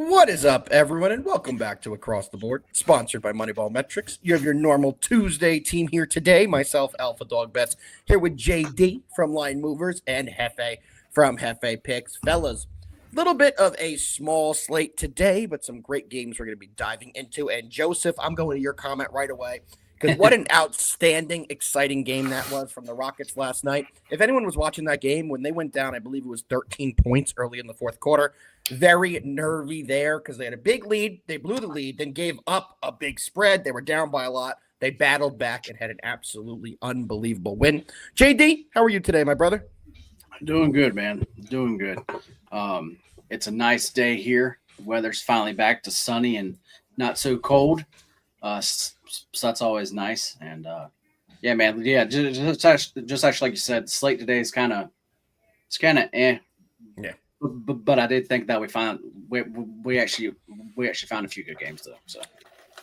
What is up, everyone, and welcome back to Across the Board, sponsored by MoneyBall Metrics. You have your normal Tuesday team here today. Myself, Alpha Dog Bets, here with JD from Line Movers and Hefe from Hefe Picks. Fellas, a little bit of a small slate today, but some great games we're going to be diving into. And Joseph, I'm going to your comment right away, because what an outstanding, exciting game that was from the Rockets last night. If anyone was watching that game, when they went down, I believe it was 13 points early in the fourth quarter. Very nervy there because they had a big lead. They blew the lead, then gave up a big spread. They were down by a lot. They battled back and had an absolutely unbelievable win. JD, how are you today, my brother? Doing good, man. Doing good. It's a nice day here. The weather's finally back to sunny and not so cold. So that's always nice. And yeah, man. Yeah, just actually like you said, the slate today is kind of eh. Yeah. But I did think that we actually found a few good games though. So,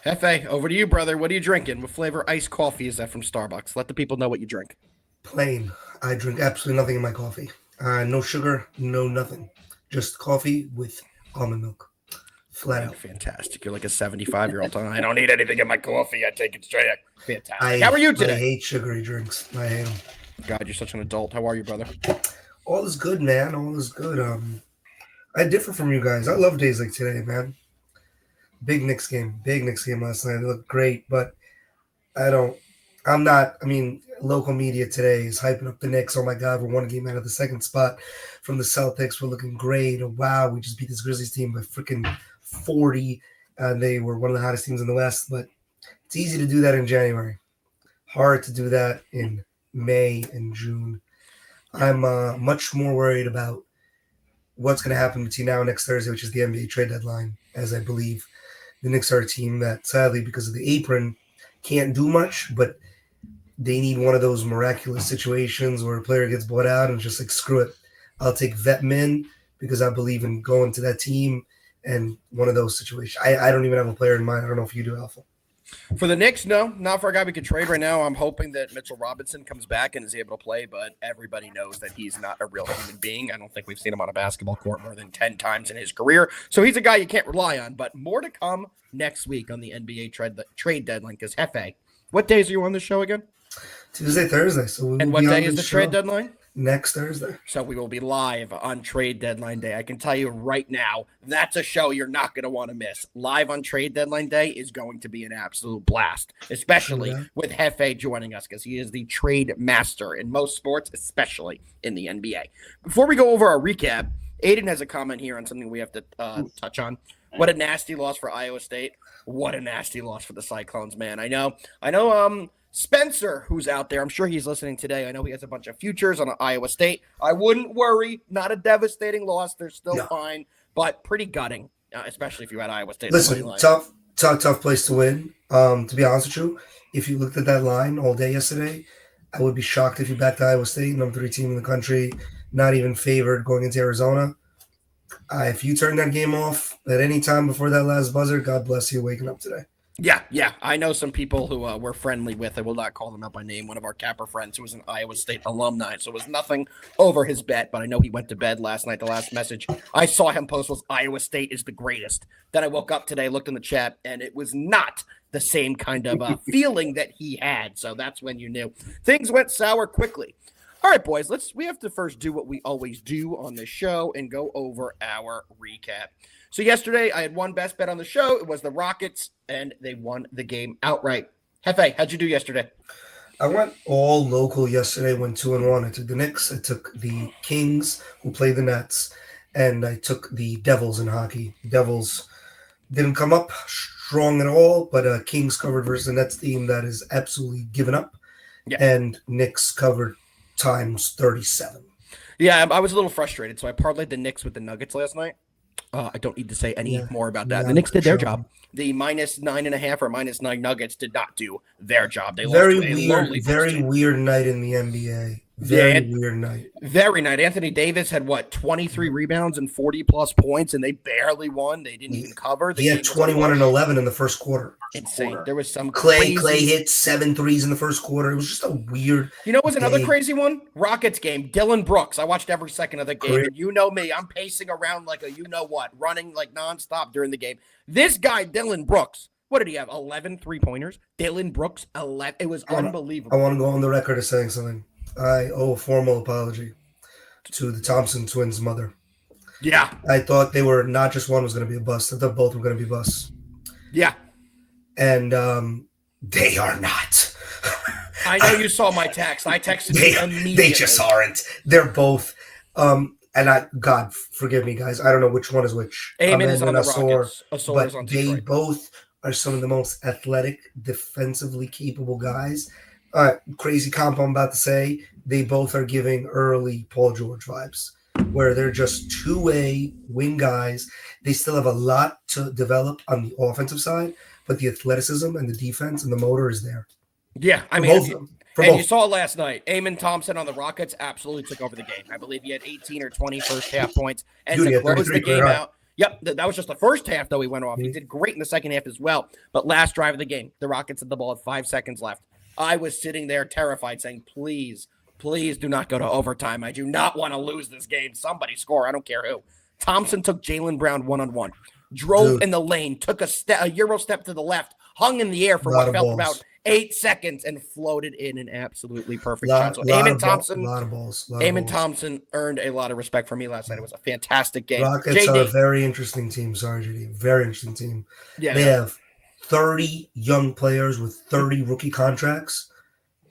Hefe, over to you, brother. What are you drinking? What flavor iced coffee is that from Starbucks? Let the people know what you drink. Plain. I drink absolutely nothing in my coffee. No sugar, no nothing. Just coffee with almond milk. Flat out. Fantastic. You're like a 75-year-old. I don't need anything in my coffee. I take it straight up. Fantastic. How are you today? I hate sugary drinks. I hate them. God, you're such an adult. How are you, brother? All is good, man. All is good. I differ from you guys. I love days like today, man. Big Knicks game last night. It looked great, but local media today is hyping up the Knicks. Oh my God, we're one game out of the second spot from the Celtics. We're looking great. Oh, wow, we just beat this Grizzlies team by freaking 40. They were one of the hottest teams in the West, but it's easy to do that in January. Hard to do that in May and June. I'm much more worried about what's going to happen between now and next Thursday, which is the NBA trade deadline, as I believe the Knicks are a team that, sadly, because of the apron, can't do much, but they need one of those miraculous situations where a player gets bought out and just like, screw it. I'll take vet min because I believe in going to that team and one of those situations. I don't even have a player in mind. I don't know if you do, Alpha. For the Knicks, no, not for a guy we could trade right now. I'm hoping that Mitchell Robinson comes back and is able to play, but everybody knows that he's not a real human being. I don't think we've seen him on a basketball court more than 10 times in his career. So he's a guy you can't rely on, but more to come next week on the NBA trade deadline. Because Hefe, what days are you on the show again? Tuesday, Thursday. So and what day is the trade deadline? Next Thursday. So we will be live on trade deadline day. I can tell you right now, that's a show you're not going to want to miss. Live on trade deadline day is going to be an absolute blast, especially with Hefe joining us because he is the trade master in most sports, especially in the NBA. Before we go over our recap, Aiden has a comment here on something we have to touch on. What a nasty loss for Iowa State. What a nasty loss for the Cyclones, man. I know. Spencer, who's out there, I'm sure he's listening today. I know he has a bunch of futures on Iowa State. I wouldn't worry. Not a devastating loss. They're still fine, but pretty gutting, especially if you had Iowa State. Listen, tough place to win. To be honest with you, if you looked at that line all day yesterday, I would be shocked if you backed Iowa State, number 3 team in the country, not even favored going into Arizona. If you turn that game off at any time before that last buzzer, God bless you waking up today. Yeah. I know some people who we're friendly with. I will not call them out by name. One of our Capper friends who was an Iowa State alumni. So it was nothing over his bet, but I know he went to bed last night. The last message I saw him post was Iowa State is the greatest. Then I woke up today, looked in the chat, and it was not the same kind of feeling that he had. So that's when you knew. Things went sour quickly. All right, boys, we have to first do what we always do on this show and go over our recap. So yesterday, I had one best bet on the show. It was the Rockets, and they won the game outright. Hefe, how'd you do yesterday? I went all local yesterday, went 2-1. I took the Knicks, I took the Kings, who play the Nets, and I took the Devils in hockey. Devils didn't come up strong at all, but Kings covered versus the Nets team that is absolutely given up, and Knicks covered times 37. Yeah, I was a little frustrated, so I parlayed the Knicks with the Nuggets last night. I don't need to say any more about that. The Knicks did their job. The -9.5 or -9 Nuggets did not do their job. They lost very weird night in the NBA. Very weird night. Very night. Anthony Davis had 23 rebounds and 40+ points, and they barely won. They didn't even cover. He had 21 and 11 in the first quarter. Insane. There was some Clay hit 7 threes in the first quarter. It was just a weird. You know what was another crazy one? Rockets game. Dylan Brooks. I watched every second of the game. And you know me. I'm pacing around like a you-know-what, running like nonstop during the game. This guy, Dylan Brooks, what did he have? 11 three-pointers? Dylan Brooks, 11. It was unbelievable. I want to go on the record as saying something. I owe a formal apology to the Thompson twins' mother. Yeah. I thought they were not just one was going to be a bust. I thought both were going to be busts. Yeah. And they are not. I know you saw my text. I texted you immediately. They just aren't. They're both. God forgive me, guys. I don't know which one is which. Amen is on the Rockets. But is on they both are some of the most athletic, defensively capable guys. Crazy comp I'm about to say. They both are giving early Paul George vibes, where they're just two-way wing guys. They still have a lot to develop on the offensive side, but the athleticism and the defense and the motor is there. Yeah, I mean, you saw last night, Amen Thompson on the Rockets absolutely took over the game. I believe he had 18 or 20 first half points. And to close the game out, that was just the first half, though, he went off. He did great in the second half as well. But last drive of the game, the Rockets had the ball at 5 seconds left. I was sitting there terrified saying, please do not go to overtime. I do not want to lose this game. Somebody score. I don't care who. Thompson took Jaylen Brown one-on-one, drove in the lane, took a Euro step to the left, hung in the air for what felt about 8 seconds, and floated in an absolutely perfect shot. So Amen Thompson earned a lot of respect from me last night. It was a fantastic game. Rockets are a very interesting team. Sorry, JD. Very interesting team. Yeah, they have 30 young players with 30 rookie contracts,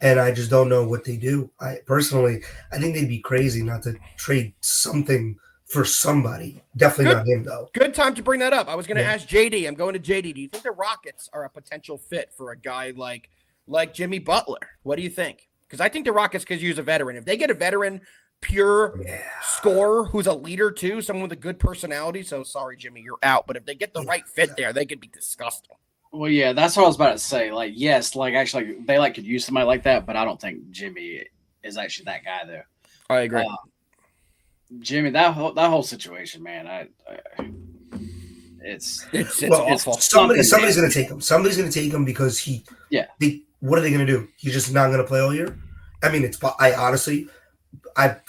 and I just don't know what they do. I think they'd be crazy not to trade something for somebody. Definitely not him, though. Good time to bring that up. I was going to ask JD. I'm going to JD. Do you think the Rockets are a potential fit for a guy like Jimmy Butler? What do you think? Because I think the Rockets could use a veteran. If they get a veteran, pure scorer who's a leader too, someone with a good personality. So sorry, Jimmy, you're out. But if they get the right fit there, they could be disgusting. Well, yeah, that's what I was about to say. Like, yes, like actually they could use somebody like that, but I don't think Jimmy is actually that guy though. I agree. Jimmy, that whole situation, man, it's awful. Somebody's going to take him. Somebody's going to take him because what are they going to do? He's just not going to play all year. I mean, I honestly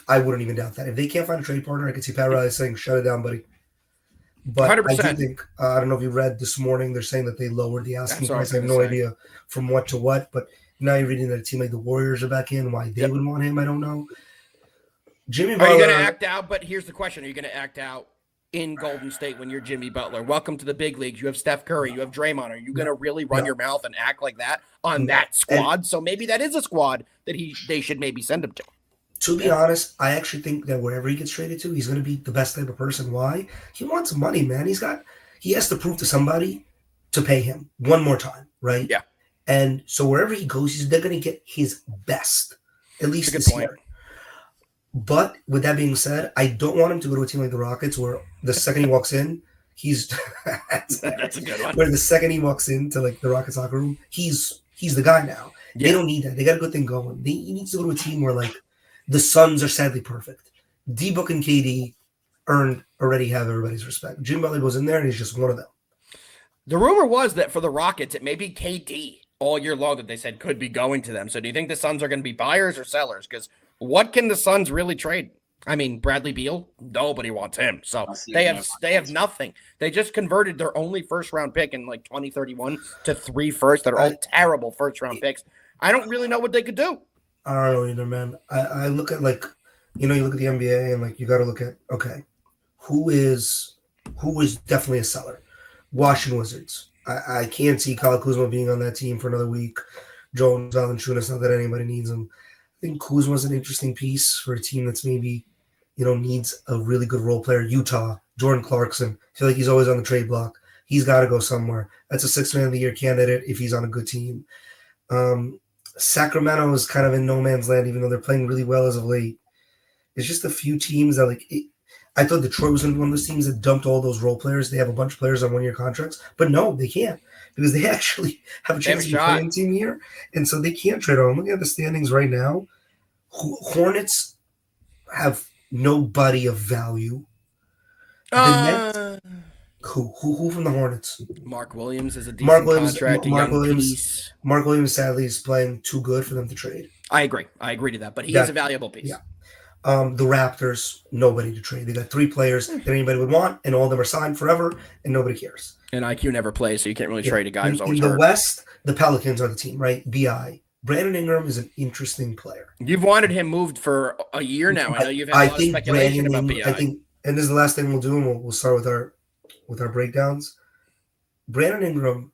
wouldn't even doubt that. If they can't find a trade partner, I could see Pat Riley saying, "Shut it down, buddy." But 100%. I do think I don't know if you read this morning. They're saying that they lowered the asking price. I have no idea from what to what, but now you're reading that a team like the Warriors are back in. Why they would want him, I don't know. Jimmy Butler. Are you going to act out? But here's the question: are you going to act out in Golden State when you're Jimmy Butler? Welcome to the big leagues. You have Steph Curry. You have Draymond. Are you going to really run your mouth and act like that on that squad? So maybe that is a squad that they should maybe send him to. To be honest, I actually think that wherever he gets traded to, he's going to be the best type of person. Why? He wants money, man. He has to prove to somebody to pay him one more time, right? Yeah. And so wherever he goes, they're going to get his best, at least this year. But with that being said, I don't want him to go to a team like the Rockets where the second he walks in, he's that's a good one. Where the second he walks into like the Rockets locker room, he's the guy now. Yeah. They don't need that. They got a good thing going. He needs to go to a team where like the Suns are sadly perfect. D-Book and KD already have everybody's respect. Jim Butler goes in there and he's just one of them. The rumor was that for the Rockets, it may be KD all year long that they said could be going to them. So do you think the Suns are going to be buyers or sellers? Because what can the Suns really trade? I mean, Bradley Beal, nobody wants him. So they have nothing. They just converted their only first-round pick in like 2031 to 3 firsts. They're all terrible first-round picks. I don't really know what they could do. I don't know either, man. I look at like, you look at the NBA and like you got to look at, okay, who is definitely a seller? Washington Wizards. I can't see Kyle Kuzma being on that team for another week. Jones, Valanciunas, not that anybody needs him. I think Kuzma's an interesting piece for a team that's maybe, needs a really good role player. Utah, Jordan Clarkson. I feel like he's always on the trade block. He's got to go somewhere. That's a 6th man of the year candidate if he's on a good team. Sacramento is kind of in no man's land, even though they're playing really well as of late. There's just a few teams that I thought Detroit was one of those teams that dumped all those role players. They have a bunch of players on 1-year contracts, but no, they can't because they actually have a chance to be playing team here, and so they can't trade on. I'm looking at the standings right now. Hornets have nobody of value. The Nets, who from the Hornets? Mark Williams is a Mark decent Williams. contract. Mark a young Williams. piece. Mark Williams sadly is playing too good for them to trade. I agree to that, but he is a valuable piece. Yeah. The Raptors, nobody to trade. They got 3 players that anybody would want, and all of them are signed forever, and nobody cares. And IQ never plays, so you can't really trade a guy who's always in the hurt. West, the Pelicans are the team, right? BI. Brandon Ingram is an interesting player. You've wanted him moved for a year now. I know you've had a lot of speculation about BI. And this is the last thing we'll do, and we'll start with our breakdowns. Brandon Ingram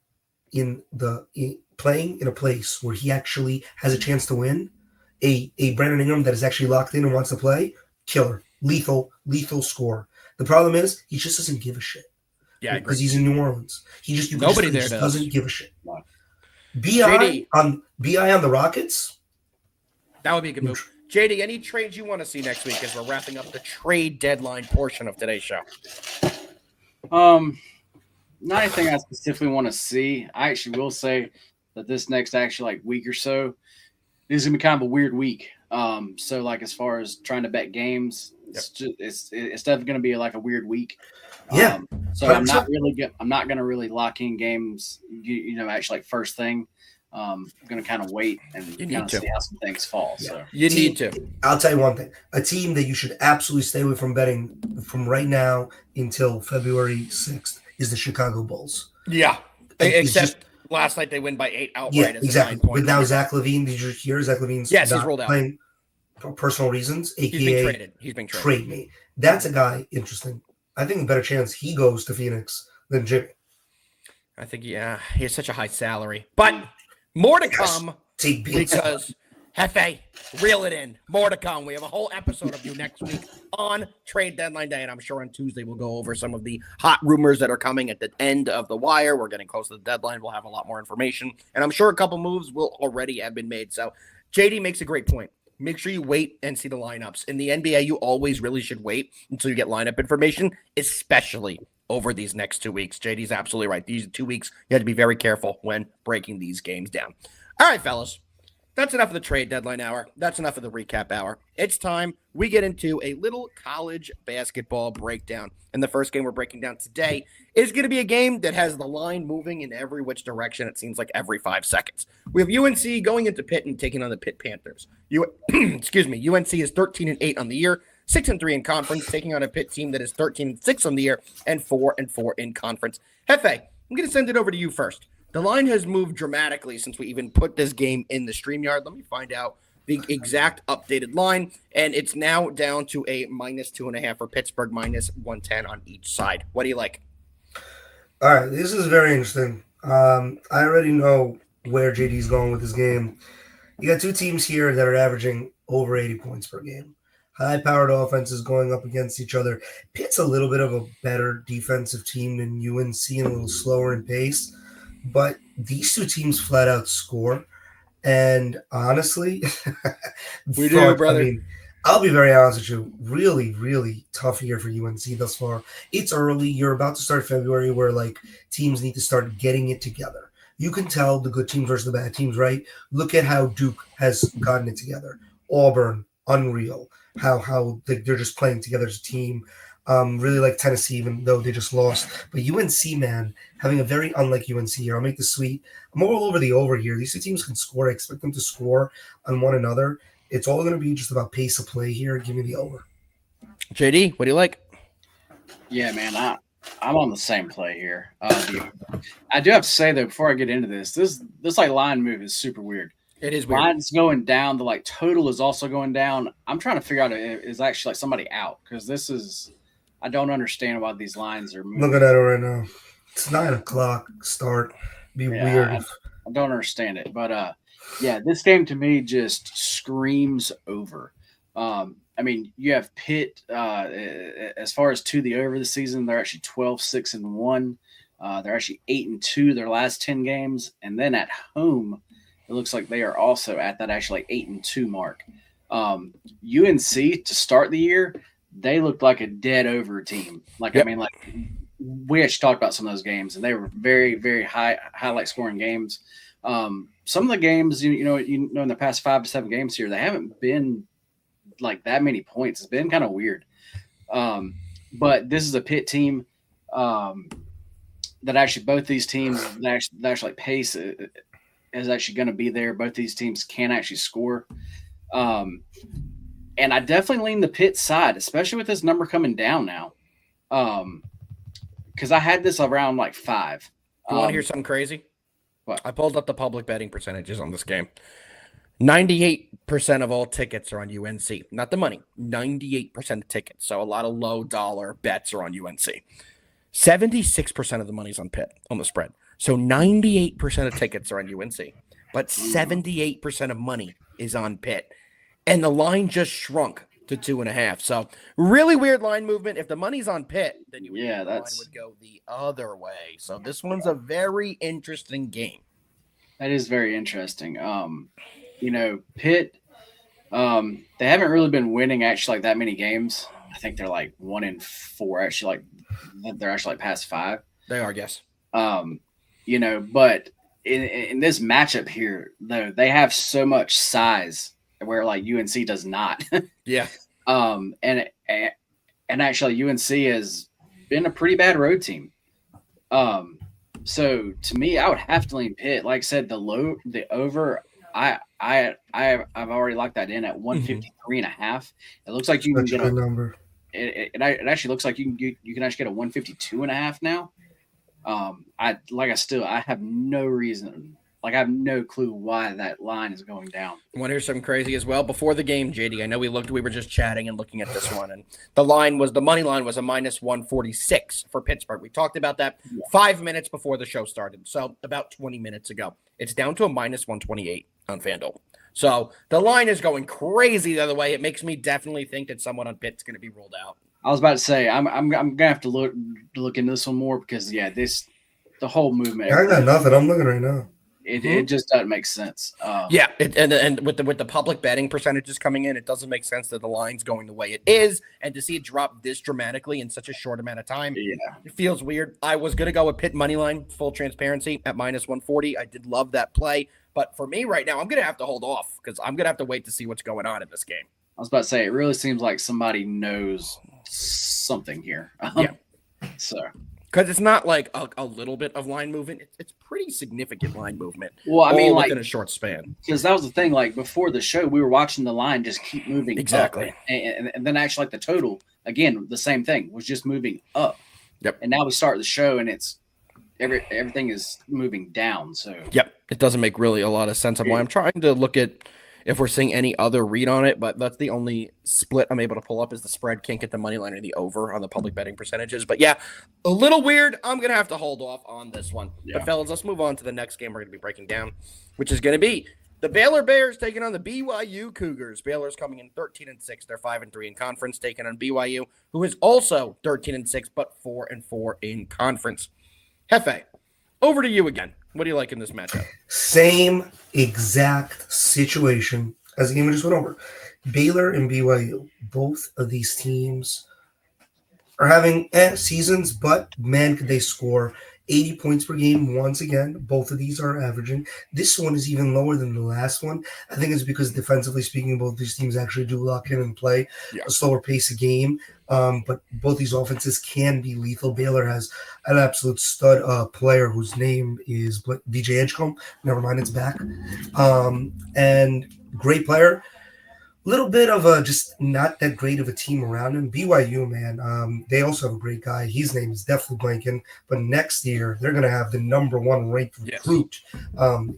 playing in a place where he actually has a chance to win. A Brandon Ingram that is actually locked in and wants to play, killer, lethal scorer. The problem is he just doesn't give a shit. Yeah, because he's in New Orleans. Nobody there doesn't give a shit. BI on the Rockets. That would be a good move. JD, any trades you want to see next week as we're wrapping up the trade deadline portion of today's show? Not anything I specifically want to see. I actually will say that this next week or so is gonna be kind of a weird week. So like as far as trying to bet games, it's definitely gonna be like a weird week. Yeah. So 100%. I'm not gonna really lock in games. Actually like first thing. I'm gonna kind of wait and kind of see how some things fall. Yeah. So you need to. I'll tell you one thing: a team that you should absolutely stay away from betting from right now until February 6th is the Chicago Bulls. Yeah, except last night they win by 8 outright. Yeah, exactly. But now Zach LaVine, did you hear Zach LaVine's he's rolled out playing for personal reasons, aka he's being traded. Trade me. That's a guy interesting. I think a better chance he goes to Phoenix than Jimmy. I think he has such a high salary, but more to come because Hefe, reel it in. More to come. We have a whole episode of you next week on trade deadline day, and I'm sure on Tuesday we'll go over some of the hot rumors that are coming at the end of the wire. We're getting close to the deadline. We'll have a lot more information, and I'm sure a couple moves will already have been made. So JD makes a great point. Make sure you wait and see the lineups. In the NBA, you always really should wait until you get lineup information, especially over these next 2 weeks. JD's absolutely right. These 2 weeks, you have to be very careful when breaking these games down. All right, fellas. That's enough of the trade deadline hour. That's enough of the recap hour. It's time we get into a little college basketball breakdown. And the first game we're breaking down today is going to be a game that has the line moving in every which direction. It seems like every 5 seconds. We have UNC going into Pitt and taking on the Pitt Panthers. UNC is 13-8 on the year, 6-3 in conference, taking on a Pitt team that is 13-6 on the year and 4-4 in conference. Hefe, I'm going to send it over to you first. The line has moved dramatically since we even put this game in the StreamYard. Let me find out the exact updated line, and it's now down to a -2.5 for Pittsburgh, -110 on each side. What do you like? All right, this is very interesting. I already know where JD's going with this game. You got 2 teams here that are averaging over 80 points per game. High-powered offenses going up against each other. Pitt's a little bit of a better defensive team than UNC and a little slower in pace. But these 2 teams flat out score. And honestly, we do, brother. I mean, I'll be very honest with you. Really, really tough year for UNC thus far. It's early. You're about to start February where teams need to start getting it together. You can tell the good teams versus the bad teams, right? Look at how Duke has gotten it together. Auburn, unreal. How they're just playing together as a team. Really like Tennessee, even though they just lost. But UNC, man, having a very unlike UNC here. I'll make this sweet. I'm all over the over here. These 2 teams can score. I expect them to score on one another. It's all going to be just about pace of play here. Give me the over. JD, what do you like? Yeah, man, I'm on the same play here. I do have to say, though, before I get into this line move is super weird. It is weird. Line's going down. The total is also going down. I'm trying to figure out if is actually somebody out because this is – I don't understand why these lines are moving. Look at it right now. It's 9:00 start. Be weird. I don't understand it. But, this game to me just screams over. I mean, you have Pitt, as far as to the over the season, they're actually 12-6-1. They're actually 8-2 their last 10 games. And then at home, it looks like they are also at that actually 8-2 mark. UNC to start the year, they looked like a dead over team. Yep. I mean, we actually talked about some of those games, and they were very, very highlight scoring games. Some of the games, in the past 5 to 7 games here, they haven't been like that many points. It's been kind of weird. But this is a Pitt team that actually both these teams that actually pace is actually going to be there. Both these teams can actually score. And I definitely lean the Pitt side, especially with this number coming down now. Because I had this around like 5. You want to hear something crazy? What? I pulled up the public betting percentages on this game. 98% of all tickets are on UNC. Not the money. 98% of tickets. So a lot of low dollar bets are on UNC. 76% of the money's on Pitt on the spread. So 98% of tickets are on UNC. But 78% of money is on Pitt. And the line just shrunk to 2.5. So really weird line movement. If the money's on Pitt, then the line would go the other way. So this one's a very interesting game. That is very interesting. Pitt, they haven't really been winning actually like that many games. I think they're like 1-4 actually. Like they're actually like past 5. They are, yes. But in this matchup here, though, they have so much size where like UNC does not. Yeah. And actually UNC has been a pretty bad road team. So to me, I would have to lean Pitt. Like I said, the over, I've already locked that in at 153.5. It looks like you can get a number. It actually looks like you can actually get a 152.5 now. I have no reason. Like, I have no clue why that line is going down. Want to hear something crazy as well? Before the game, JD, I know we were just chatting and looking at this one, and the money line was a minus 146 for Pittsburgh. We talked about that 5 minutes before the show started, so about 20 minutes ago. It's down to a minus 128 on FanDuel. So the line is going crazy the other way. It makes me definitely think that someone on Pitt's going to be ruled out. I was about to say, I'm gonna have to look into this one more because the whole movement. I got nothing. I'm looking right now. It just doesn't make sense. And with the public betting percentages coming in, it doesn't make sense that the line's going the way it is, and to see it drop this dramatically in such a short amount of time, it feels weird. I was gonna go with Pitt money line, full transparency, at minus 140. I did love that play, but for me right now, I'm gonna have to hold off because I'm gonna have to wait to see what's going on in this game. I was about to say, it really seems like somebody knows something here. So. Because it's not like a little bit of line movement. It's pretty significant line movement. Well, I mean, within a short span. Because that was the thing. Like, before the show, we were watching the line just keep moving exactly. up. And then actually, like, the total, again, the same thing, was just moving up. Yep. And now we start the show, and it's everything is moving down. So. Yep. It doesn't make really a lot of sense. I'm trying to look at if we're seeing any other read on it, but that's the only split I'm able to pull up is the spread. Can't get the money line or the over on the public betting percentages. But yeah, a little weird. I'm going to have to hold off on this one. Yeah. But fellas, let's move on to the next game we're going to be breaking down, which is going to be the Baylor Bears taking on the BYU Cougars. Baylor's coming in 13-6. They're 5-3 in conference, taking on BYU, who is also 13-6, but 4-4 in conference. Hefe, over to you again. What do you like in this matchup? Same exact situation as the game we just went over. Baylor and BYU, both of these teams are having seasons, but man, could they score 80 points per game once again. Both of these are averaging. This one is even lower than the last one. I think it's because defensively speaking, both these teams actually do lock in and play a slower pace of game. But both these offenses can be lethal. Baylor has an absolute stud player whose name is DJ Edgecombe. Never mind, it's back. And great player. Little bit of a just not that great of a team around him. BYU, man, they also have a great guy. His name is definitely blanking. But next year, they're going to have the number one ranked recruit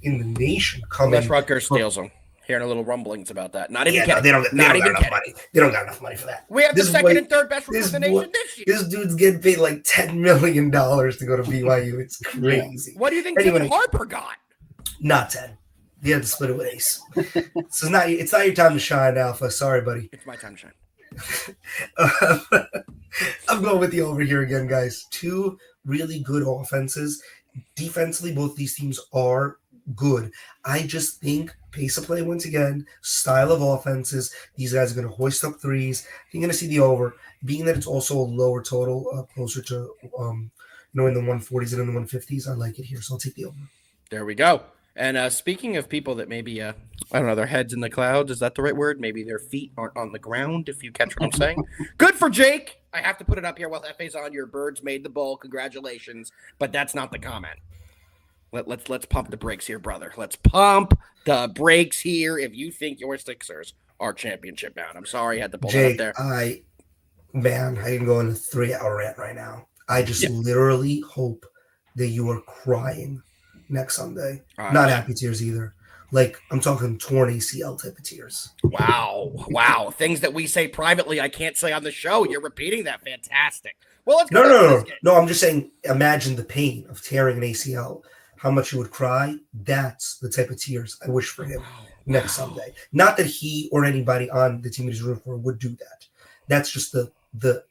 in the nation coming. Unless Rutgers steals them. Hearing a little rumblings about that. Not even kidding. They don't got enough money. They don't got enough money for that. We have the second and third best recruit in the nation this year. This dude's getting paid like $10 million to go to BYU. It's crazy. What do you think Kevin Harper got? Not 10. You had to split it with Ace. It's not your time to shine, Alpha. Sorry, buddy. It's my time to shine. I'm going with you over here again, guys. Two really good offenses. Defensively, both these teams are good. I just think pace of play once again, style of offenses. These guys are going to hoist up threes. You're going to see the over, being that it's also a lower total, closer to in the 140s and in the 150s. I like it here, so I'll take the over. There we go. And speaking of people that maybe, I don't know, their heads in the clouds, is that the right word? Maybe their feet aren't on the ground, if you catch what I'm saying. Good for Jake. I have to put it up here while FA's on. Your birds made the bowl. Congratulations. But that's not the comment. Let's pump the brakes here, brother. Let's pump the brakes here if you think your Sixers are championship bound. I'm sorry I had to pull Jake, that up there. I can go on a 3-hour rant right now. I just literally hope that you are crying next Sunday. Not happy tears either. Like, I'm talking torn ACL type of tears. Wow. Things that we say privately, I can't say on the show. You're repeating that. Fantastic. Well, let's go. No, I'm just saying, imagine the pain of tearing an ACL. How much you would cry. That's the type of tears I wish for him next Sunday. Not that he or anybody on the team he's rooting for would do that. That's just the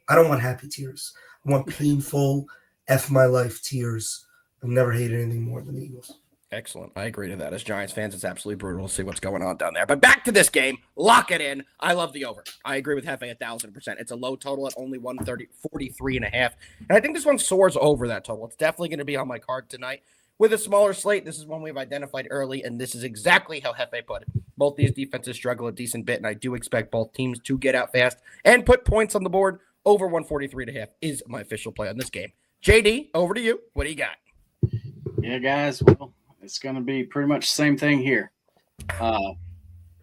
I don't want happy tears. I want painful, F my life tears. I've never hated anything more than the Eagles. Excellent. I agree to that. As Giants fans, it's absolutely brutal. We'll see what's going on down there. But back to this game. Lock it in. I love the over. I agree with Hefe 1,000%. It's a low total at only 143.5. And I think this one soars over that total. It's definitely going to be on my card tonight. With a smaller slate, this is one we've identified early, and this is exactly how Hefe put it. Both these defenses struggle a decent bit, and I do expect both teams to get out fast and put points on the board. Over 143.5 is my official play on this game. JD, over to you. What do you got? Yeah, guys, well, it's going to be pretty much the same thing here.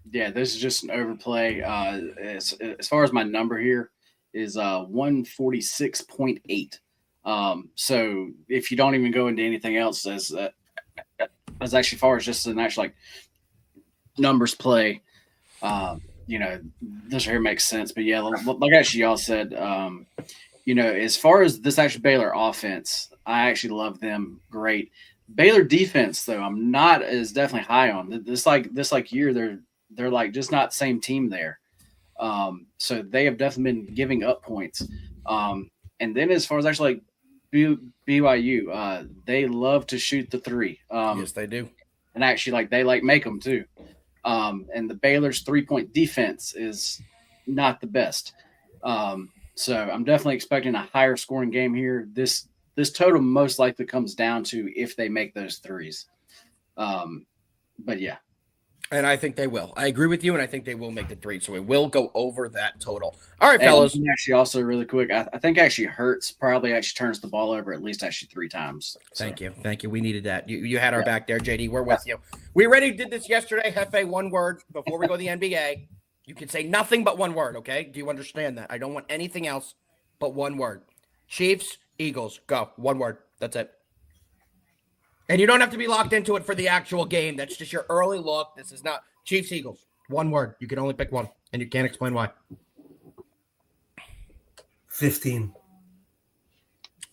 This is just an overplay. As far as my number here is 146.8. So if you don't even go into anything else as actually far as just an actual like numbers play, this here makes sense. But yeah, like actually y'all said, as far as this actual Baylor offense, I actually love them great. Baylor defense though, I'm not as definitely high on this year. They're like just not the same team there. So they have definitely been giving up points. And then as far as actually like BYU, they love to shoot the three. Yes, they do. And actually, they make them too. And the Baylor's 3-point defense is not the best. So I'm definitely expecting a higher scoring game here. This total most likely comes down to if they make those threes. But yeah. And I think they will. I agree with you, and I think they will make the three, so it will go over that total. All right, fellas. And actually, also really quick, I think actually Hurts probably actually turns the ball over at least actually 3 times. So. Thank you. We needed that. You had our back there, JD. We're with you. We already did this yesterday. Hefe, one word before we go to the NBA. You can say nothing but one word, okay? Do you understand that? I don't want anything else but one word. Chiefs, Eagles, go. One word. That's it. And you don't have to be locked into it for the actual game. That's just your early look. This is not Chiefs, Eagles. One word. You can only pick one, and you can't explain why. 15.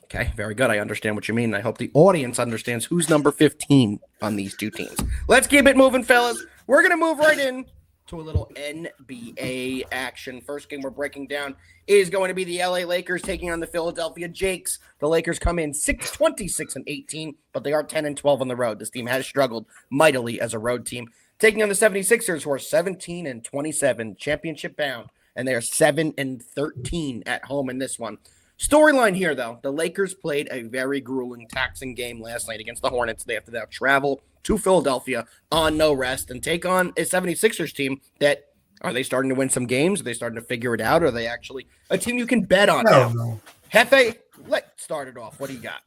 Okay, very good. I understand what you mean. I hope the audience understands who's number 15 on these two teams. Let's keep it moving, fellas. We're going to move right in to a little NBA action. First game we're breaking down is going to be the LA Lakers taking on the Philadelphia Jakes. The Lakers come in 26-18, but they are 10-12 on the road. This team has struggled mightily as a road team. Taking on the 76ers, who are 17-27, championship bound, and they are 7-13 at home in this one. Storyline here, though, the Lakers played a very grueling, taxing game last night against the Hornets. They have to now travel to Philadelphia on no rest and take on a 76ers team that, are they starting to win some games? Are they starting to figure it out? Are they actually a team you can bet on? I don't know. Hefe, let's start it off. What do you got?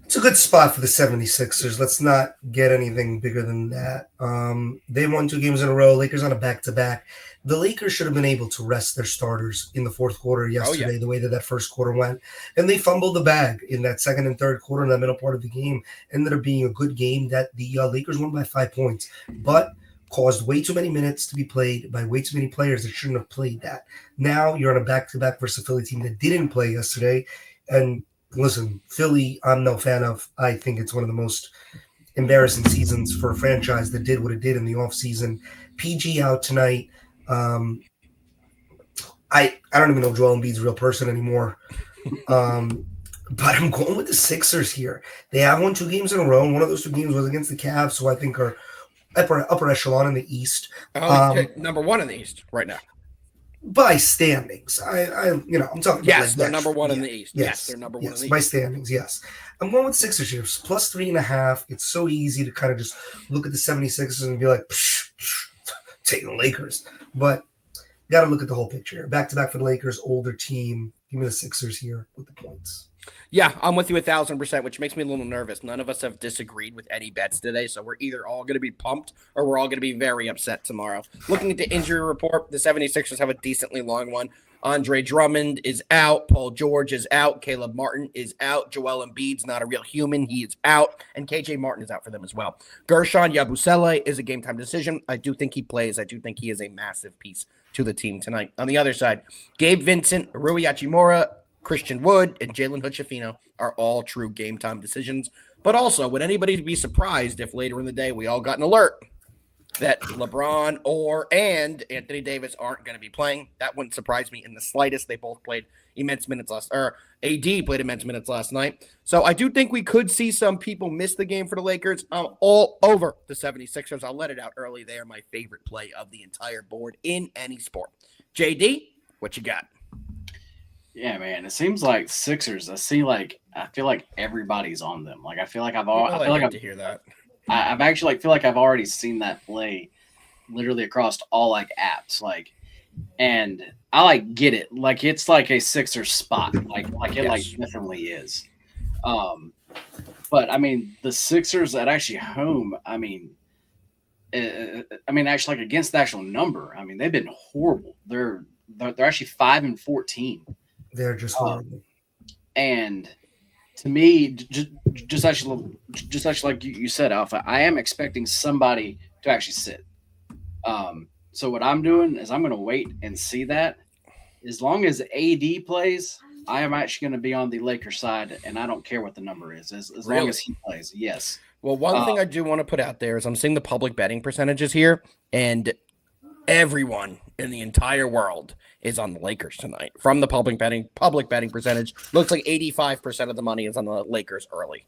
It's a good spot for the 76ers. Let's not get anything bigger than that. They won 2 games in a row. Lakers on a back-to-back. The Lakers should have been able to rest their starters in the fourth quarter yesterday, the way that first quarter went. And they fumbled the bag in that second and third quarter in the middle part of the game. Ended up being a good game that the Lakers won by 5 points, but caused way too many minutes to be played by way too many players that shouldn't have played that. Now you're on a back-to-back versus a Philly team that didn't play yesterday. And listen, Philly, I'm no fan of. I think it's one of the most embarrassing seasons for a franchise that did what it did in the offseason. PG out tonight. I don't even know if Joel Embiid's a real person anymore. But I'm going with the Sixers here. They have won 2 games in a row. One of those 2 games was against the Cavs, who I think are upper echelon in the East. Number 1 in the East right now. by standings. I'm talking about Yes, like they're that. number one in Yeah, the East. Yes, Yes, they're number one in the by East. standings, yes. I'm going with Sixers here. Plus 3.5. It's so easy to kind of just look at the 76ers and be like, take the Lakers. But got to look at the whole picture. Back to back for the Lakers, older team. Give me the Sixers here with the points. Yeah, I'm with you 1,000%, which makes me a little nervous. None of us have disagreed with any bets today, so we're either all going to be pumped or we're all going to be very upset tomorrow. Looking at the injury report, the 76ers have a decently long one. Andre Drummond is out. Paul George is out. Caleb Martin is out. Joel Embiid's not a real human. He is out. And KJ Martin is out for them as well. Gershon Yabusele is a game-time decision. I do think he plays. I do think he is a massive piece to the team tonight. On the other side, Gabe Vincent, Rui Hachimura, Christian Wood, and Jalen Hood-Schifino are all true game-time decisions. But also, would anybody be surprised if later in the day we all got an alert that LeBron and Anthony Davis aren't going to be playing? That wouldn't surprise me in the slightest. They both played immense minutes AD played immense minutes last night. So I do think we could see some people miss the game for the Lakers. I'm all over the 76ers. I'll let it out early. They are my favorite play of the entire board in any sport. JD, what you got? Yeah, man. It seems like Sixers. I feel like everybody's on them. Like I feel like I've to hear that. I've actually feel like I've already seen that play literally across all like apps. Like, and I get it. Like it's like a Sixers spot. Like it Yes. definitely is. But I mean the Sixers at actually home. Actually like against the actual number. I mean they've been horrible. They're actually 5-14. They're just horrible. And to me, just actually like you said, Alpha, I am expecting somebody to actually sit. So what I'm doing is I'm going to wait and see that. As long as AD plays, I am actually going to be on the Lakers side, and I don't care what the number is. As long as he plays, yes. Well, one thing I do want to put out there is I'm seeing the public betting percentages here, and everyone in the entire world is on the Lakers tonight. From the public betting percentage, looks like 85% of the money is on the Lakers early.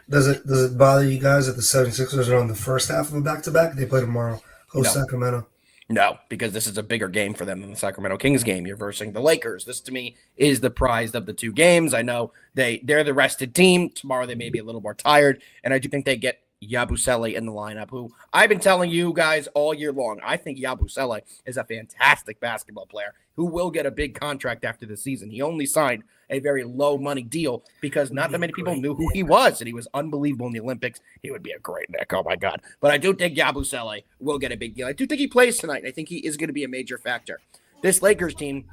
Does it bother you guys that the 76ers are on the first half of a back-to-back? They play tomorrow. Host No. Sacramento. No, because this is a bigger game for them than the Sacramento Kings game. You're versing the Lakers. This, to me, is the prize of the two games. I know they're the rested team. Tomorrow they may be a little more tired, and I do think they get Yabusele in the lineup, who I've been telling you guys all year long. I think Yabusele is a fantastic basketball player who will get a big contract after the season. He only signed a very low money deal because not that many people knew who he was, and he was unbelievable in the Olympics. He would be a great Nick. Oh my God. But I do think Yabusele will get a big deal. I do think he plays tonight. I think he is going to be a major factor. This Lakers team,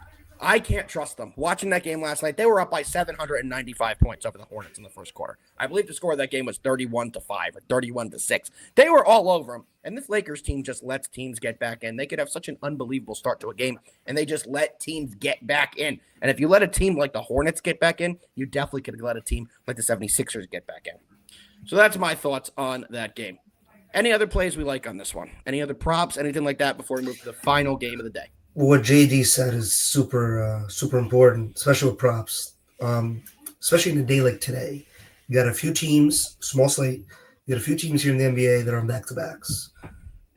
I can't trust them. Watching that game last night, they were up by 795 points over the Hornets in the first quarter. I believe the score of that game was 31-5 or 31-6. They were all over them. And this Lakers team just lets teams get back in. They could have such an unbelievable start to a game, and they just let teams get back in. And if you let a team like the Hornets get back in, you definitely could let a team like the 76ers get back in. So that's my thoughts on that game. Any other plays we like on this one? Any other props, anything like that before we move to the final game of the day? What JD said is super important, especially with props. Especially in a day like today, you got a few teams, small slate. You got a few teams here in the NBA that are on back-to-backs.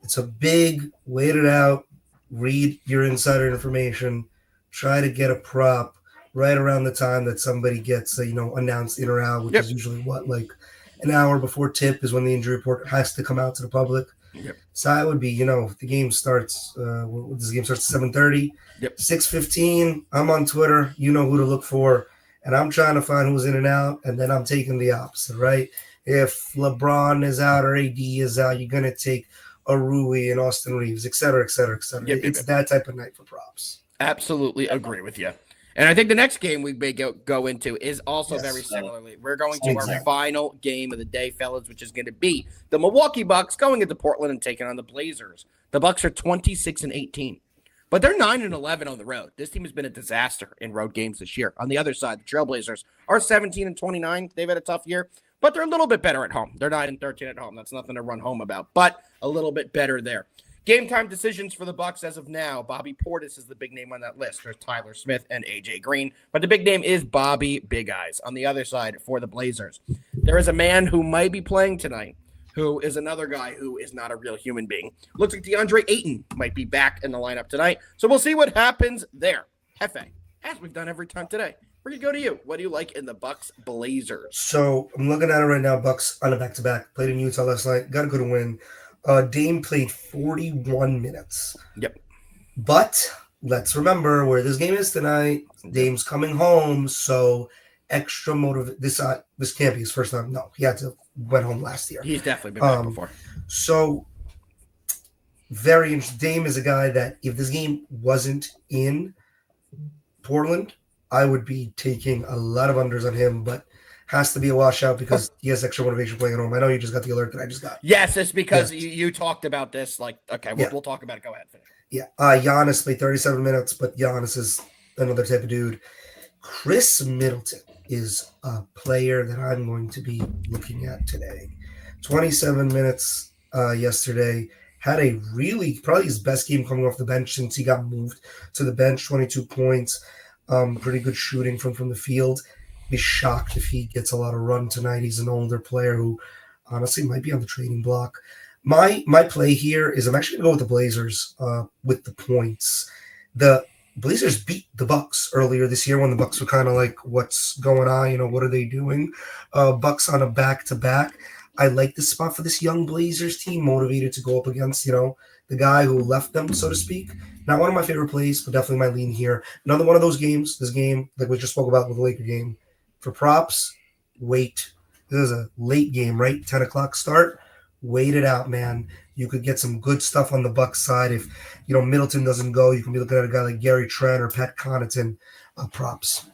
It's a big, wait it out, read your insider information, try to get a prop right around the time that somebody gets announced in or out, which is usually like an hour before tip is when the injury report has to come out to the public. Yep. So that would be, if the game starts, this game starts at 7:30, 6:15, I'm on Twitter, you know who to look for, and I'm trying to find who's in and out, and then I'm taking the opposite, right? If LeBron is out or AD is out, you're going to take a Rui and Austin Reeves, et cetera, et cetera, et cetera. It's that type of night for props. Absolutely agree with you. And I think the next game we may go into is also very similarly. We're going to our final game of the day, fellas, which is going to be the Milwaukee Bucks going into Portland and taking on the Blazers. The Bucks are 26-18, but they're 9-11 on the road. This team has been a disaster in road games this year. On the other side, the Trailblazers are 17-29. They've had a tough year, but they're a little bit better at home. They're 9-13 at home. That's nothing to run home about, but a little bit better there. Game time decisions for the Bucks as of now. Bobby Portis is the big name on that list. There's Tyler Smith and AJ Green, but the big name is Bobby Big Eyes on the other side for the Blazers. There is a man who might be playing tonight who is another guy who is not a real human being. Looks like DeAndre Ayton might be back in the lineup tonight. So we'll see what happens there. Hefe, as we've done every time today, we're going to go to you. What do you like in the Bucks Blazers? So I'm looking at it right now. Bucks on a back-to-back. Played in Utah last night. Got a good win. Dame played 41 minutes. Yep. But let's remember where this game is tonight. Dame's coming home, so extra motive. This can't be his first time. No, he had to went home last year. He's definitely been back before. So very interesting. Dame is a guy that if this game wasn't in Portland, I would be taking a lot of unders on him, but has to be a washout because he has extra motivation playing at home. I know you just got the alert that I just got. Yes, it's because you talked about this. Like, okay, we'll talk about it. Go ahead, finish. Yeah, Giannis played 37 minutes, but Giannis is another type of dude. Chris Middleton is a player that I'm going to be looking at today. 27 minutes yesterday. Had a really, probably his best game coming off the bench since he got moved to the bench. 22 points. Pretty good shooting from the field. Be shocked if he gets a lot of run tonight. He's an older player who honestly might be on the trading block. My play here is I'm actually going to go with the Blazers with the points. The Blazers beat the Bucks earlier this year when the Bucks were kind of like, what's going on? What are they doing? Bucks on a back-to-back. I like this spot for this young Blazers team, motivated to go up against, the guy who left them, so to speak. Not one of my favorite plays, but definitely my lean here. Another one of those games, this game, like we just spoke about with the Laker game. For props, wait. This is a late game, right? 10 o'clock start. Wait it out, man. You could get some good stuff on the Bucks side. If, Middleton doesn't go, you can be looking at a guy like Gary Trent or Pat Connaughton props.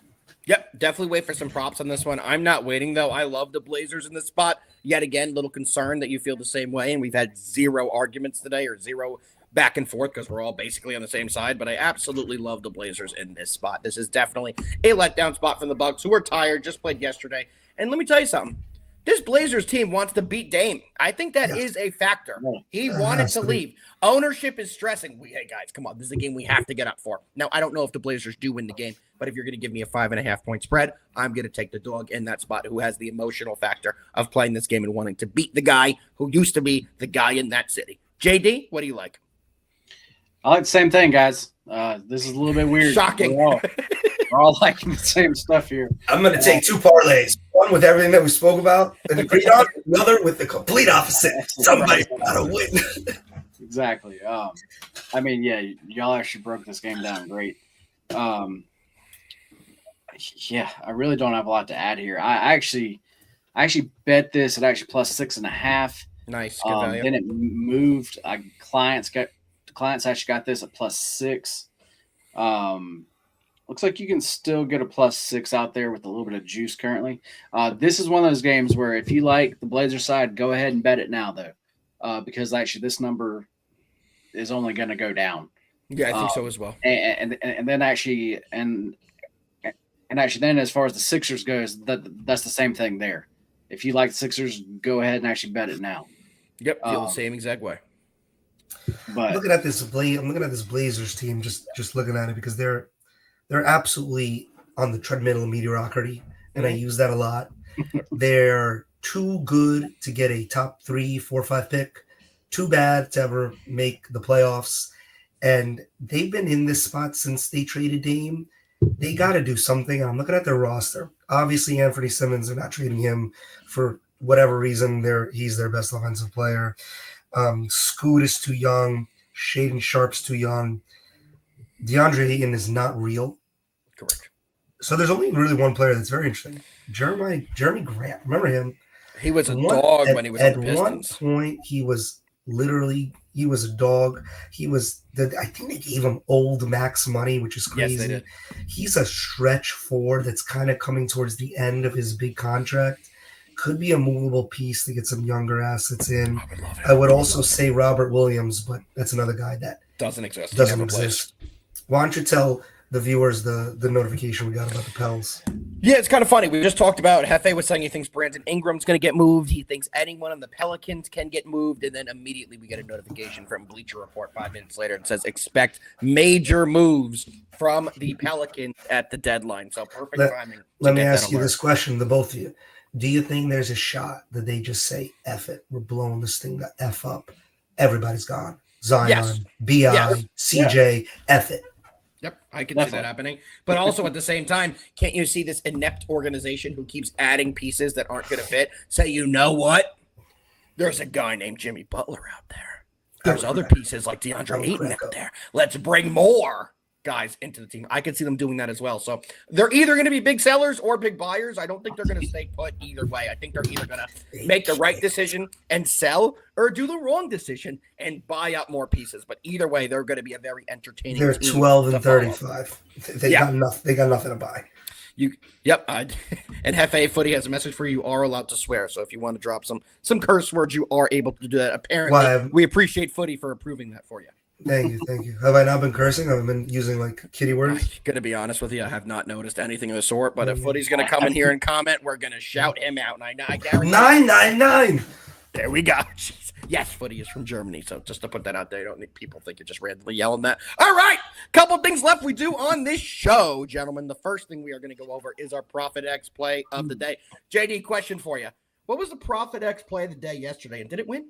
Yep, definitely wait for some props on this one. I'm not waiting, though. I love the Blazers in this spot. Yet again, little concern that you feel the same way, and we've had zero arguments today or zero back and forth because we're all basically on the same side, but I absolutely love the Blazers in this spot. This is definitely a letdown spot from the Bucks, who are tired, just played yesterday. And let me tell you something. This Blazers team wants to beat Dame. I think that is a factor. He wanted to leave. Ownership is stressing. Hey, guys, come on. This is a game we have to get up for. Now, I don't know if the Blazers do win the game, but if you're going to give me a 5.5-point spread, I'm going to take the dog in that spot who has the emotional factor of playing this game and wanting to beat the guy who used to be the guy in that city. JD, what do you like? I like the same thing, guys. This is a little bit weird. Shocking. We're all liking the same stuff here. I'm going to take two parlays. One with everything that we spoke about and agreed on. Another with the complete opposite. Somebody's got to win. Exactly. Y'all actually broke this game down great. I really don't have a lot to add here. I actually bet this at actually plus 6.5. Nice. Good value. Then it moved. Clients actually got this at plus 6. Looks like you can still get a plus 6 out there with a little bit of juice currently. This is one of those games where if you like the Blazers side, go ahead and bet it now, though, because actually this number is only going to go down. Yeah, I think so as well. And then actually then as far as the Sixers goes, that's the same thing there. If you like the Sixers, go ahead and actually bet it now. Yep, feel the same exact way. But I'm looking at this Blazers team, just looking at it because they're absolutely on the treadmill of mediocrity, and I use that a lot. They're too good to get a top 3, 4, 5 pick, too bad to ever make the playoffs, and they've been in this spot since they traded Dame. They got to do something. I'm looking at their roster. Obviously, Anthony Simmons, they're not trading him for whatever reason. He's their best offensive player. Scoot is too young. Shaden Sharp's too young. DeAndre Ayton is not real. Correct. So there's only really one player that's very interesting. Jeremy Grant. Remember him? He was a dog when he was on the Pistons. At one point, he was a dog. I think they gave him old max money, which is crazy. Yes, they did. He's a stretch forward that's kind of coming towards the end of his big contract. Could be a movable piece to get some younger assets in. I would also say Robert Williams, but that's another guy that doesn't exist. Plays. Why don't you tell the viewers the notification we got about the Pels? Yeah, it's kind of funny. We just talked about Hefe was saying he thinks Brandon Ingram's going to get moved. He thinks anyone on the Pelicans can get moved. And then immediately we get a notification from Bleacher Report 5 minutes later. It says expect major moves from the Pelicans at the deadline. So perfect timing. Let me ask you this question, the both of you. Do you think there's a shot that they just say, F it, we're blowing this thing the F up? Everybody's gone. Zion, Yes. BI, Yes. CJ, F it. Yep, I can see Definitely. that happening. But also at the same time, can't you see this inept organization who keeps adding pieces that aren't going to fit? Say, you know what? There's a guy named Jimmy Butler out there. There's other pieces like DeAndre Ayton out there. Let's bring more guys into the team. I can see them doing that as well. So they're either going to be big sellers or big buyers. I don't think they're going to stay put either way. I think they're either going to make the right decision and sell or do the wrong decision and buy up more pieces. But either way, they're going to be a very entertaining They're team 12 to and follow. 35. They got nothing to buy. Yep. And Hefe Footy has a message for you. You are allowed to swear. So if you want to drop some curse words, you are able to do that. Apparently, we appreciate Footy for approving that for you. Thank you. Have I not been cursing? I've been using like kitty words. I'm going to be honest with you. I have not noticed anything of the sort. But if Footy's going to come in here and comment, we're going to shout him out. And I guarantee 999. There we go. Jeez. Yes, Footy is from Germany. So just to put that out there, you don't need people think you're just randomly yelling that. All right. Couple things left we do on this show, gentlemen. The first thing we are going to go over is our Profit X play of the day. JD, question for you. What was the Profit X play of the day yesterday? And did it win?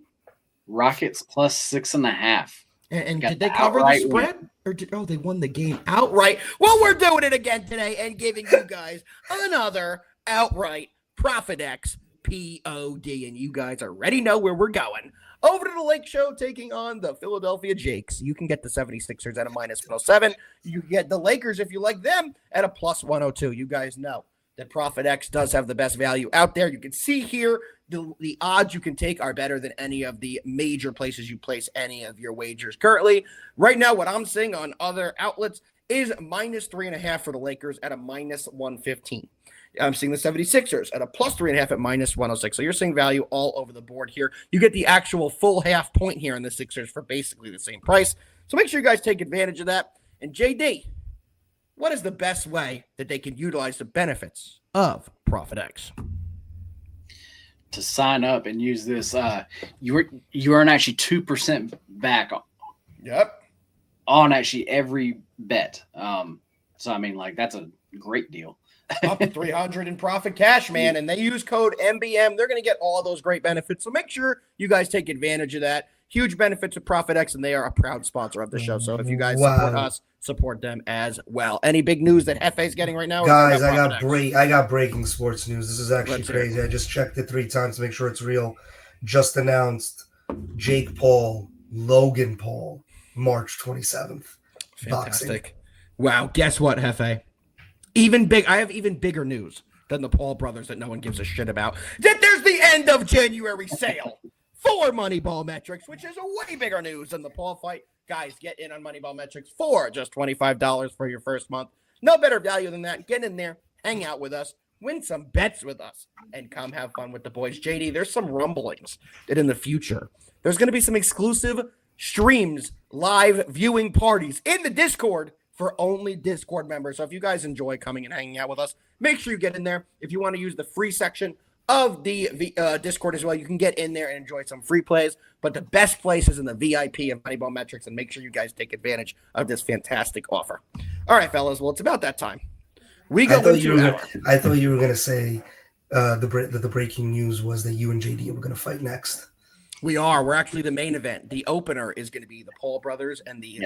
Rockets plus 6.5. And did they cover the spread? Or they won the game outright? Well, we're doing it again today and giving you guys another outright Profit X POD. And you guys already know where we're going. Over to the Lake Show taking on the Philadelphia Jakes. You can get the 76ers at a minus 107. You can get the Lakers, if you like them, at a plus 102. You guys know that Profit X does have the best value out there. You can see here the odds you can take are better than any of the major places you place any of your wagers currently. Right now, what I'm seeing on other outlets is minus 3.5 for the Lakers at a minus 115. I'm seeing the 76ers at a plus 3.5 at minus 106. So you're seeing value all over the board here. You get the actual full half point here in the Sixers for basically the same price. So make sure you guys take advantage of that. And JD, what is the best way that they can utilize the benefits of Profit X? To sign up and use this, you earn actually 2% back on actually every bet. So I mean, like, that's a great deal. Up to 300 in profit cash, man. And they use code MBM. They're going to get all those great benefits. So make sure you guys take advantage of that. Huge benefits of Profit X, and they are a proud sponsor of the show. So if you guys support us, support them as well. Any big news that Hefe's getting right now? Guys, I got breaking sports news. This is actually crazy. I just checked it 3 times to make sure it's real. Just announced Jake Paul, Logan Paul, March 27th. Fantastic. Boxing. Wow. Guess what, Hefe? I have even bigger news than the Paul brothers that no one gives a shit about. That there's the end of January sale for MoneyBall Metrics, which is a way bigger news than the Paul fight. Guys, get in on MoneyBall Metrics for just $25 for your first month. No better value than that. Get in there, hang out with us, win some bets with us, and come have fun with the boys. JD, there's some rumblings that in the future, there's going to be some exclusive streams, live viewing parties in the Discord for only Discord members. So if you guys enjoy coming and hanging out with us, make sure you get in there. If you want to use the free section of the Discord as well, you can get in there and enjoy some free plays. But the best place is in the VIP of Moneyball Metrics, and make sure you guys take advantage of this fantastic offer. All right, fellas. Well, it's about that time. I thought you were going to say that the breaking news was that you and JD were going to fight next. We are. We're actually the main event. The opener is going to be the Paul brothers and the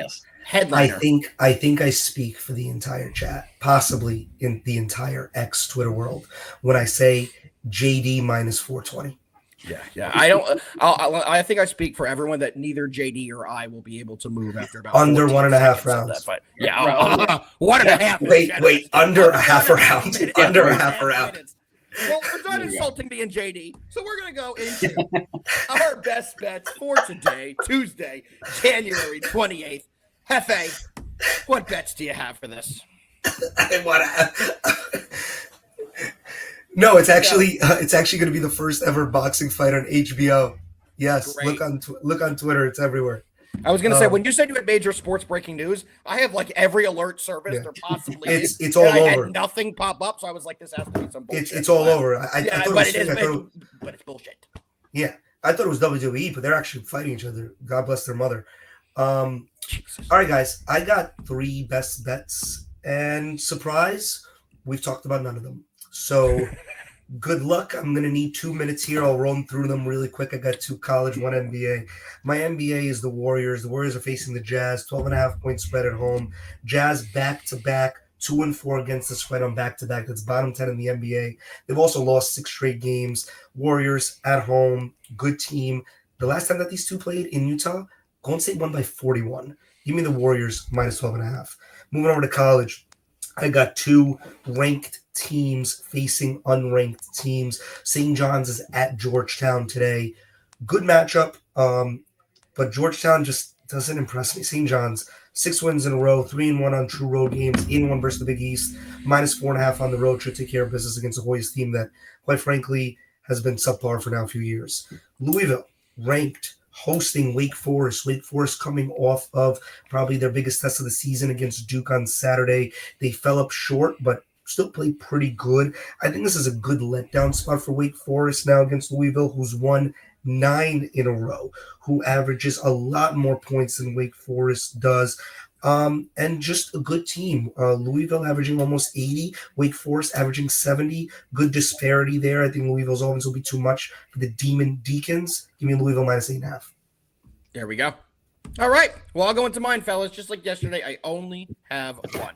headliner. I think I speak for the entire chat, possibly in the entire X Twitter world, when I say JD minus 420. Yeah. I think I speak for everyone that neither JD or I will be able to move after about under 1.5 rounds. Yeah, 1.5. Wait, under a half a round. Under a half a round. Well, we're not insulting me and JD, so we're going to go into our best bets for today, Tuesday, January 28th. Hefe, what bets do you have for this? No, it's actually going to be the first ever boxing fight on HBO. Yes, great. Look on Twitter; it's everywhere. I was going to say, when you said you had major sports breaking news, I have like every alert service there possibly is. It's all over. Had nothing pop up, so I was like, this has to be some bullshit. It's all over. But it's bullshit. Yeah, I thought it was WWE, but they're actually fighting each other. God bless their mother. All right, guys, I got 3 best bets, and surprise, we've talked about none of them. So Good luck. I'm going to need 2 minutes here. I'll run through them really quick. I got 2 college, 1 NBA. My NBA is the Warriors. The Warriors are facing the Jazz, 12.5-point spread at home. Jazz back-to-back, 2-4 against the spread on back-to-back. That's bottom 10 in the NBA. They've also lost 6 straight games. Warriors at home, good team. The last time that these two played in Utah, Golden State won by 41. Give me the Warriors minus 12.5. Moving over to college, I got 2 ranked teams facing unranked teams. St. John's is at Georgetown today. Good matchup, but Georgetown just doesn't impress me. St. John's, 6 wins in a row, 3-1 on true road games, 8-1 versus the Big East, minus 4.5 on the road. Should take care of business against a Hoyas team that, quite frankly, has been subpar for now a few years. Louisville, ranked, hosting Wake Forest. Wake Forest coming off of probably their biggest test of the season against Duke on Saturday. They fell up short, but still played pretty good. I think this is a good letdown spot for Wake Forest now against Louisville, who's won 9 in a row, who averages a lot more points than Wake Forest does. And just a good team. Louisville averaging almost 80, Wake Forest averaging 70. Good disparity there. I think Louisville's offense will be too much for the Demon Deacons. Give me Louisville minus 8.5. There we go. All right. Well, I'll go into mine, fellas. Just like yesterday, I only have one.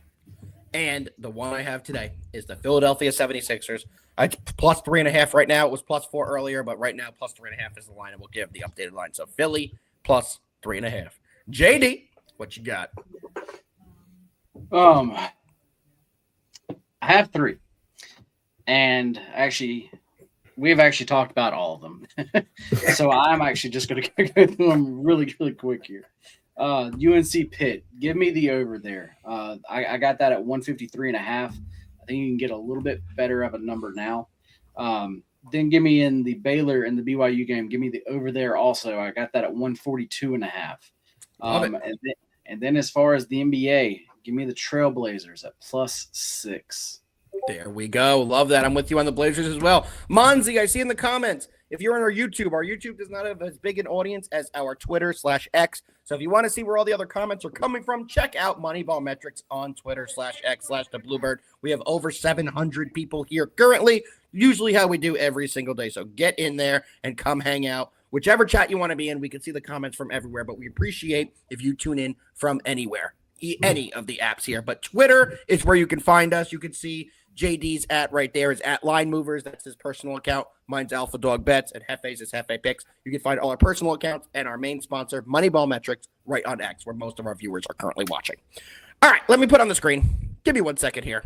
And the one I have today is the Philadelphia 76ers. It's plus 3.5 right now. It was plus 4 earlier, but right now plus 3.5 is the line, and we'll give the updated line. So Philly plus 3.5. JD, what you got? I have 3, and actually, we've actually talked about all of them. So I'm actually just going to go through them really, really quick here. UNC Pitt, give me the over there. I got that at 153.5. I think you can get a little bit better of a number now. Then give me in the Baylor and the BYU game. Give me the over there also. I got that at 142.5. And then as far as the NBA, give me the Trailblazers at plus 6. There we go. Love that. I'm with you on the Blazers as well. Monzi, I see in the comments, if you're on our YouTube does not have as big an audience as our Twitter/X. So if you want to see where all the other comments are coming from, check out MoneyBall Metrics on Twitter/X/the Bluebird. We have over 700 people here currently, usually how we do every single day. So get in there and come hang out. Whichever chat you want to be in, we can see the comments from everywhere, but we appreciate if you tune in from anywhere, any of the apps here. But Twitter is where you can find us. You can see JD's at right there is at Line Movers. That's his personal account. Mine's Alpha Dog Bets, and Hefe's is Hefe Picks. You can find all our personal accounts and our main sponsor, Moneyball Metrics, right on X, where most of our viewers are currently watching. All right, let me put on the screen. Give me 1 second here.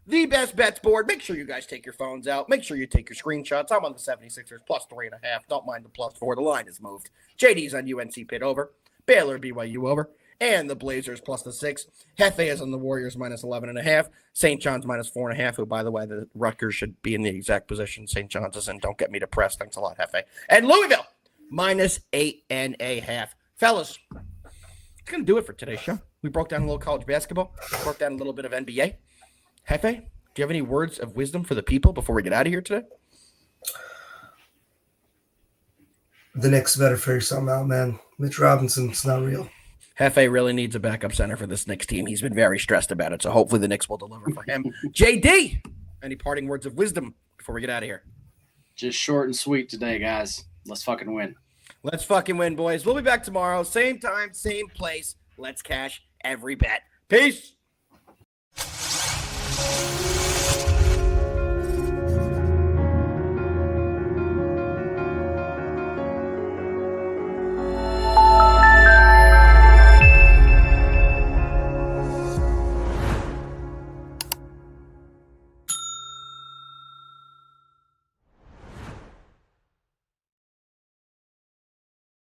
The best bets board. Make sure you guys take your phones out. Make sure you take your screenshots. I'm on the 76ers plus 3.5. Don't mind the plus 4. The line is moved. JD's on UNC Pitt over. Baylor BYU over. And the Blazers plus the 6. Hefe is on the Warriors minus 11.5. St. John's minus 4.5, who, by the way, the Rutgers should be in the exact position St. John's is in. Don't get me depressed. Thanks a lot, Hefe. And Louisville minus 8.5. Fellas, that's going to do it for today's show. We broke down a little college basketball. Broke down a little bit of NBA. Hefe, do you have any words of wisdom for the people before we get out of here today? The Knicks better figure something out, man. Mitch Robinson's not real. Hefe really needs a backup center for this Knicks team. He's been very stressed about it, so hopefully the Knicks will deliver for him. JD, any parting words of wisdom before we get out of here? Just short and sweet today, guys. Let's fucking win. Let's fucking win, boys. We'll be back tomorrow. Same time, same place. Let's cash every bet. Peace.